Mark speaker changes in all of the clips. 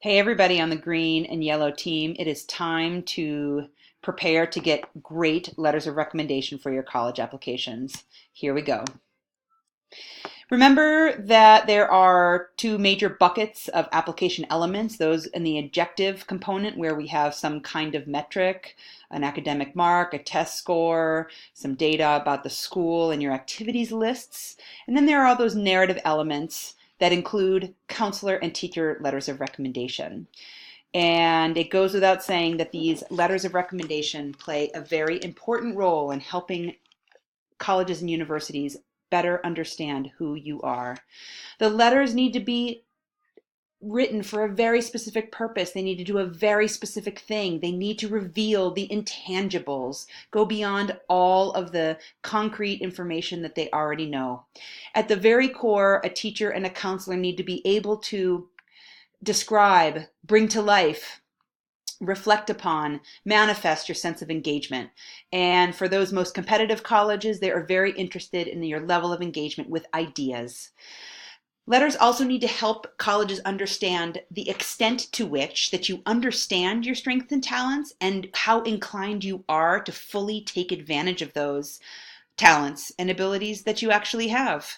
Speaker 1: Hey, everybody on the green and yellow team, it is time to prepare to get great letters of recommendation for your college applications. Here we go. Remember that there are two major buckets of application elements, those in the objective component where we have some kind of metric, an academic mark, a test score, some data about the school and your activities lists. And then there are all those narrative elements that include counselor and teacher letters of recommendation. And it goes without saying that these letters of recommendation play a very important role in helping colleges and universities better understand who you are. The letters need to be written for a very specific purpose. They need to do a very specific thing. They need to reveal the intangibles, go beyond all of the concrete information that they already know. At the very core, a teacher and a counselor need to be able to describe, bring to life, reflect upon, manifest your sense of engagement. And for those most competitive colleges, they are very interested in your level of engagement with ideas. Letters also need to help colleges understand the extent to which that you understand your strengths and talents and how inclined you are to fully take advantage of those talents and abilities that you actually have.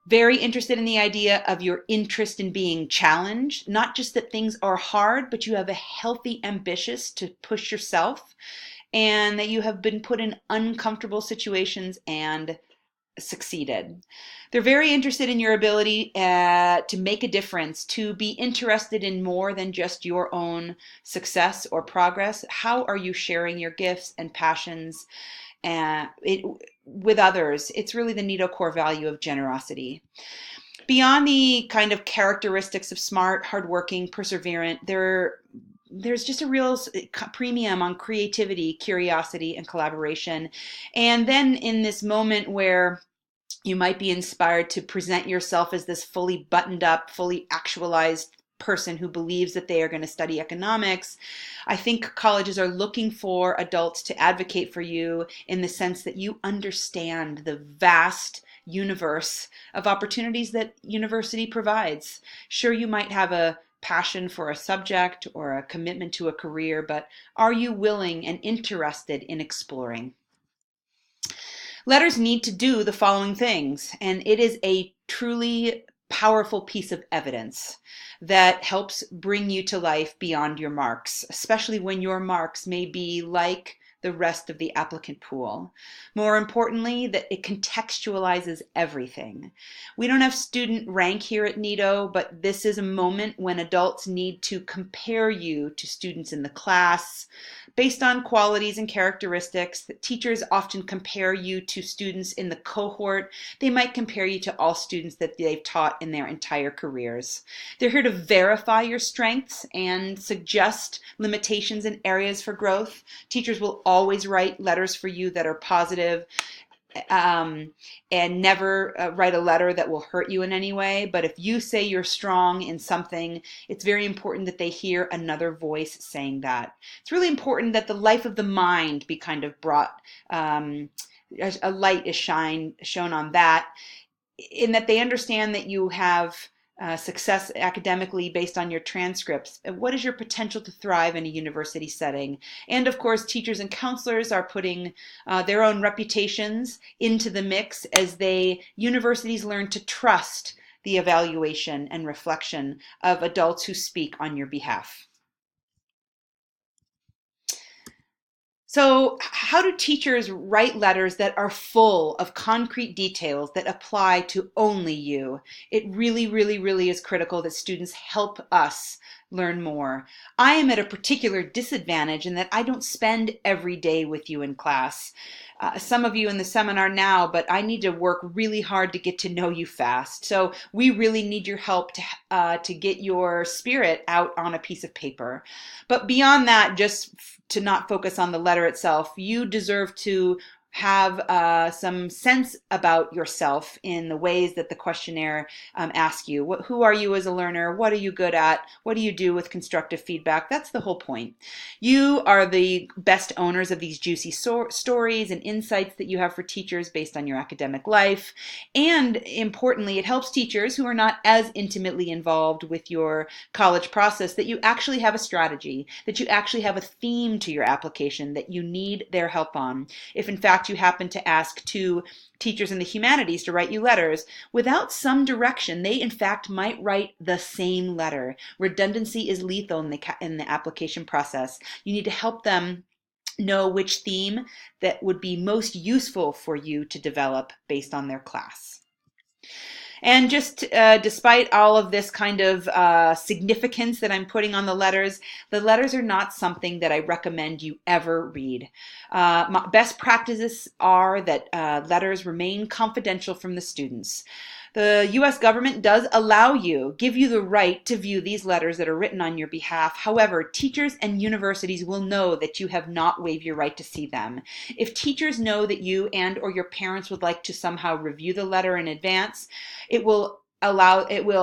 Speaker 1: Very interested in the idea of your interest in being challenged, not just that things are hard, but you have a healthy ambition to push yourself and that you have been put in uncomfortable situations and succeeded. They're very interested in your ability to make a difference, to be interested in more than just your own success or progress. How are you sharing your gifts and passions with others? It's really the Nito core value of generosity. Beyond the kind of characteristics of smart, hardworking, perseverant, there's just a real premium on creativity, curiosity, and collaboration. And then in this moment where you might be inspired to present yourself as this fully buttoned up, fully actualized person who believes that they are going to study economics, I think colleges are looking for adults to advocate for you in the sense that you understand the vast universe of opportunities that university provides. Sure, you might have a passion for a subject or a commitment to a career, but are you willing and interested in exploring? Letters need to do the following things, and it is a truly powerful piece of evidence that helps bring you to life beyond your marks, especially when your marks may be like the rest of the applicant pool. More importantly, that it contextualizes everything. We don't have student rank here at Nito, but this is a moment when adults need to compare you to students in the class based on qualities and characteristics. Teachers often compare you to students in the cohort. They might compare you to all students that they've taught in their entire careers. They're here to verify your strengths and suggest limitations and areas for growth. Teachers will always write letters for you that are positive, and never write a letter that will hurt you in any way. But if you say you're strong in something, it's very important that they hear another voice saying that. It's really important that the life of the mind be kind of brought, a light is shown on that, in that they understand that you have success academically based on your transcripts. What is your potential to thrive in a university setting? And of course, teachers and counselors are putting their own reputations into the mix as universities learn to trust the evaluation and reflection of adults who speak on your behalf. So how do teachers write letters that are full of concrete details that apply to only you? It really, really, really is critical that students help us learn more. I am at a particular disadvantage in that I don't spend every day with you in class. Some of you in the seminar now, but I need to work really hard to get to know you fast. So we really need your help to get your spirit out on a piece of paper. But beyond that, just to not focus on the letter itself, you deserve to have some sense about yourself in the ways that the questionnaire asks you. Who are you as a learner? What are you good at? What do you do with constructive feedback? That's the whole point. You are the best owners of these juicy stories and insights that you have for teachers based on your academic life. And importantly, it helps teachers who are not as intimately involved with your college process that you actually have a strategy, that you actually have a theme to your application that you need their help on. If in fact you happen to ask two teachers in the humanities to write you letters, without some direction, they in fact might write the same letter. Redundancy is lethal in the application process. You need to help them know which theme that would be most useful for you to develop based on their class. And just despite all of this kind of significance that I'm putting on the letters are not something that I recommend you ever read. My best practices are that letters remain confidential from the students. The U.S. government does give you the right to view these letters that are written on your behalf. However, teachers and universities will know that you have not waived your right to see them. If teachers know that you and or your parents would like to somehow review the letter in advance, it will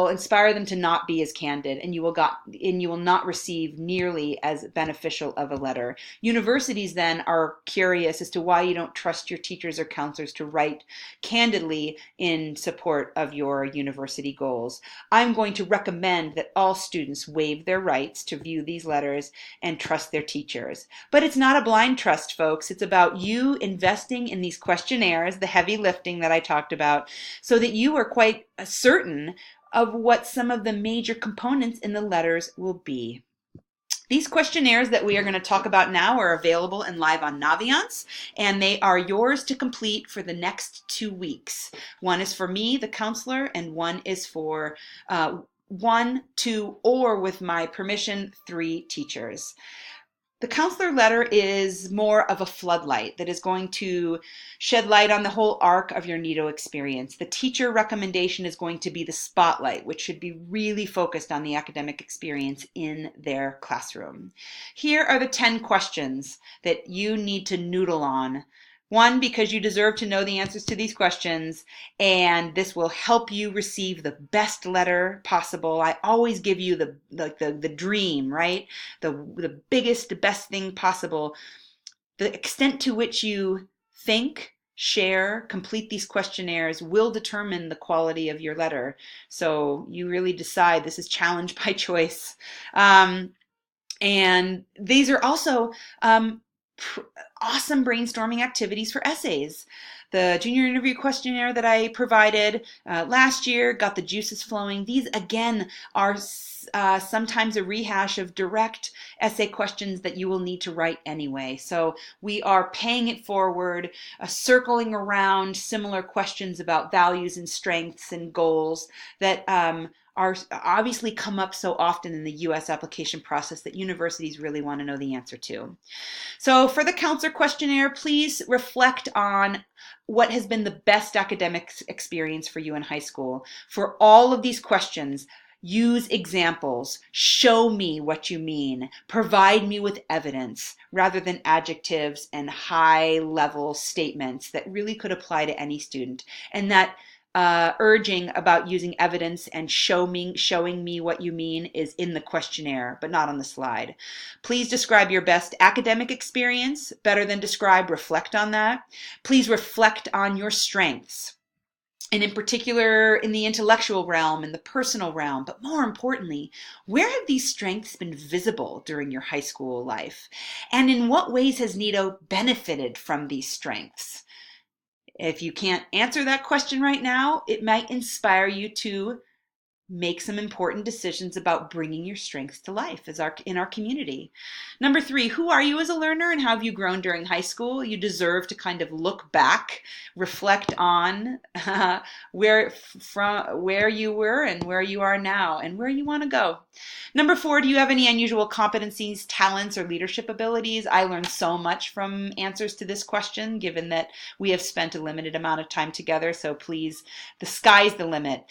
Speaker 1: inspire them to not be as candid, and you will not receive nearly as beneficial of a letter. Universities then are curious as to why you don't trust your teachers or counselors to write candidly in support of your university goals. I'm going to recommend that all students waive their rights to view these letters and trust their teachers. But it's not a blind trust, folks. It's about you investing in these questionnaires, the heavy lifting that I talked about, so that you are quite certain of what some of the major components in the letters will be. These questionnaires that we are going to talk about now are available and live on Naviance, and they are yours to complete for the next 2 weeks. One is for me, the counselor, and one is for 1, 2, or with my permission, 3 teachers. The counselor letter is more of a floodlight that is going to shed light on the whole arc of your NITO experience. The teacher recommendation is going to be the spotlight, which should be really focused on the academic experience in their classroom. Here are the 10 questions that you need to noodle on. 1, because you deserve to know the answers to these questions, and this will help you receive the best letter possible. I always give you the dream, right? The biggest, the best thing possible. The extent to which you think, share, complete these questionnaires will determine the quality of your letter. So you really decide. This is challenge by choice. And these are also awesome brainstorming activities for essays. The junior interview questionnaire that I provided last year got the juices flowing. These, again, are sometimes a rehash of direct essay questions that you will need to write anyway. So we are paying it forward, circling around similar questions about values and strengths and goals that are obviously come up so often in the U.S. application process that universities really want to know the answer to. So for the counselor questionnaire, please reflect on what has been the best academic experience for you in high school. For all of these questions, use examples, show me what you mean, provide me with evidence, rather than adjectives and high-level statements that really could apply to any student. And that urging about using evidence and showing me what you mean is in the questionnaire, but not on the slide. Please describe your best academic experience. Better than describe, reflect on that. Please reflect on your strengths, and in particular in the intellectual realm and the personal realm. But more importantly, where have these strengths been visible during your high school life? And in what ways has NITO benefited from these strengths? If you can't answer that question right now, it might inspire you to make some important decisions about bringing your strengths to life in our community. Number 3, who are you as a learner and how have you grown during high school? You deserve to kind of look back, reflect on where you were and where you are now and where you want to go. Number 4, do you have any unusual competencies, talents, or leadership abilities? I learned so much from answers to this question, given that we have spent a limited amount of time together. So please, the sky's the limit.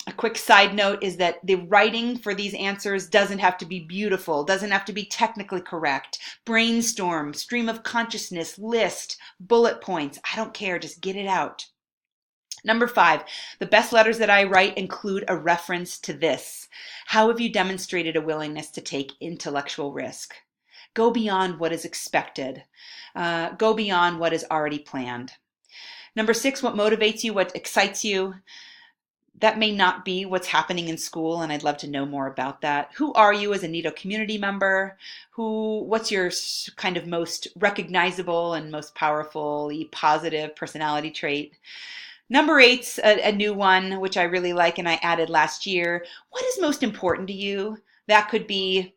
Speaker 1: A quick side note is that the writing for these answers doesn't have to be beautiful, doesn't have to be technically correct. Brainstorm, stream of consciousness, list, bullet points. I don't care, just get it out. Number 5, the best letters that I write include a reference to this. How have you demonstrated a willingness to take intellectual risk? Go beyond what is expected. Go beyond what is already planned. Number 6, what motivates you, what excites you? That may not be what's happening in school, and I'd love to know more about that. Who are you as a NITO community member? What's your kind of most recognizable and most powerfully positive personality trait? Number 8's a new one, which I really like and I added last year. What is most important to you? That could be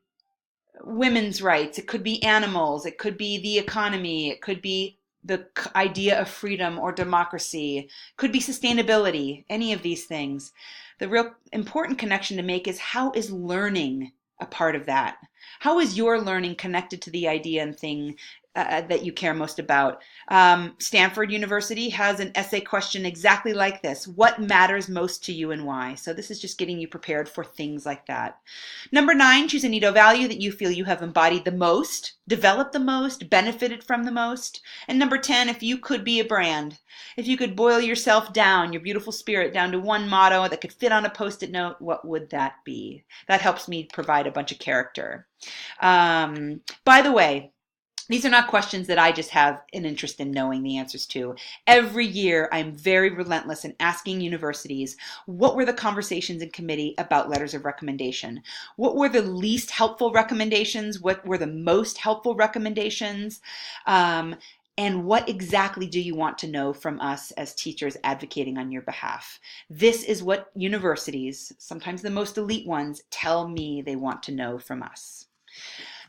Speaker 1: women's rights, it could be animals, it could be the economy, it could be the idea of freedom or democracy, could be sustainability, any of these things. The real important connection to make is, how is learning a part of that? How is your learning connected to the idea and thing that you care most about? Stanford University has an essay question exactly like this. What matters most to you and why? So this is just getting you prepared for things like that. Number 9, choose a NITO value that you feel you have embodied the most, developed the most, benefited from the most. And number 10, if you could be a brand, if you could boil yourself down, your beautiful spirit down to one motto that could fit on a Post-it note, what would that be? That helps me provide a bunch of character. By the way, these are not questions that I just have an interest in knowing the answers to. Every year, I'm very relentless in asking universities, what were the conversations in committee about letters of recommendation? What were the least helpful recommendations? What were the most helpful recommendations? And what exactly do you want to know from us as teachers advocating on your behalf? This is what universities, sometimes the most elite ones, tell me they want to know from us.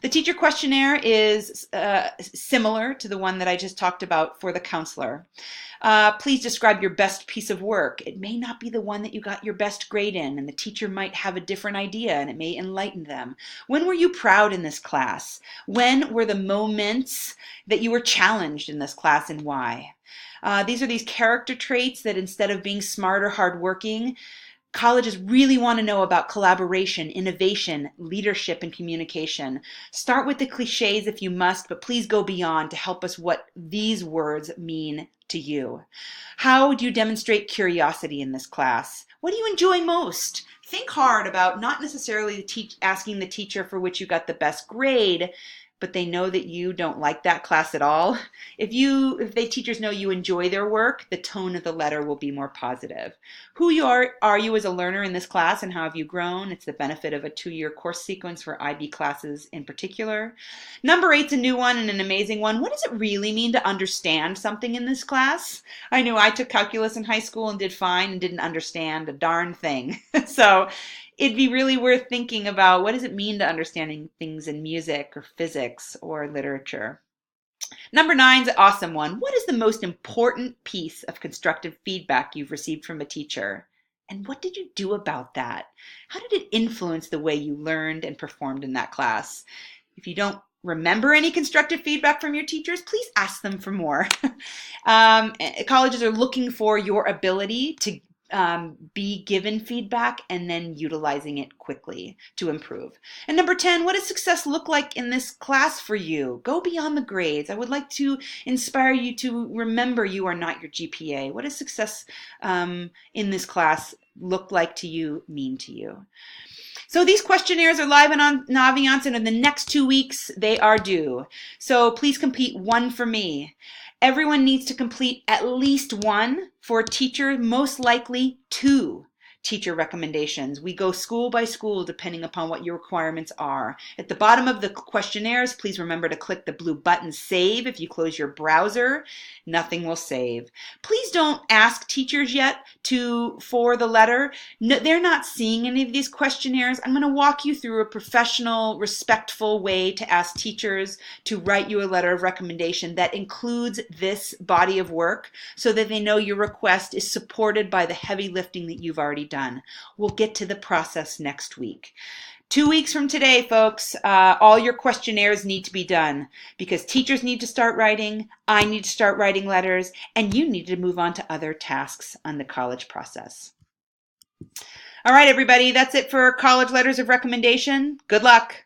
Speaker 1: The teacher questionnaire is similar to the one that I just talked about for the counselor. Please describe your best piece of work. It may not be the one that you got your best grade in, and the teacher might have a different idea, and it may enlighten them. When were you proud in this class? When were the moments that you were challenged in this class, and why? These are these character traits that, instead of being smart or hardworking, colleges really want to know about collaboration, innovation, leadership, and communication. Start with the cliches if you must, but please go beyond to help us what these words mean to you. How do you demonstrate curiosity in this class? What do you enjoy most? Think hard about not necessarily asking the teacher for which you got the best grade, but they know that you don't like that class at all. If the teachers know you enjoy their work, the tone of the letter will be more positive. Who are you as a learner in this class, and how have you grown? It's the benefit of a 2-year course sequence for IB classes in particular. Number 8's a new one and an amazing one. What does it really mean to understand something in this class? I knew I took calculus in high school and did fine and didn't understand a darn thing. So it'd be really worth thinking about, what does it mean to understanding things in music or physics or literature? Number 9's an awesome one. What is the most important piece of constructive feedback you've received from a teacher? And what did you do about that? How did it influence the way you learned and performed in that class? If you don't remember any constructive feedback from your teachers, please ask them for more. Colleges are looking for your ability to be given feedback and then utilizing it quickly to improve. And number 10, what does success look like in this class for you? Go beyond the grades. I would like to inspire you to remember you are not your GPA. What does success in this class look like to you, mean to you? So these questionnaires are live on Naviance, and in the next 2 weeks, they are due. So please complete one for me. Everyone needs to complete at least one. For a teacher, most likely 2 teacher recommendations. We go school by school depending upon what your requirements are. At the bottom of the questionnaires, please remember to click the blue button Save. If you close your browser, nothing will save. Please don't ask teachers yet for the letter. No, they're not seeing any of these questionnaires. I'm going to walk you through a professional, respectful way to ask teachers to write you a letter of recommendation that includes this body of work, so that they know your request is supported by the heavy lifting that you've already done. We'll get to the process next week. 2 weeks from today, folks, all your questionnaires need to be done, because teachers need to start writing, I need to start writing letters, and you need to move on to other tasks on the college process. All right, everybody, that's it for College Letters of Recommendation. Good luck.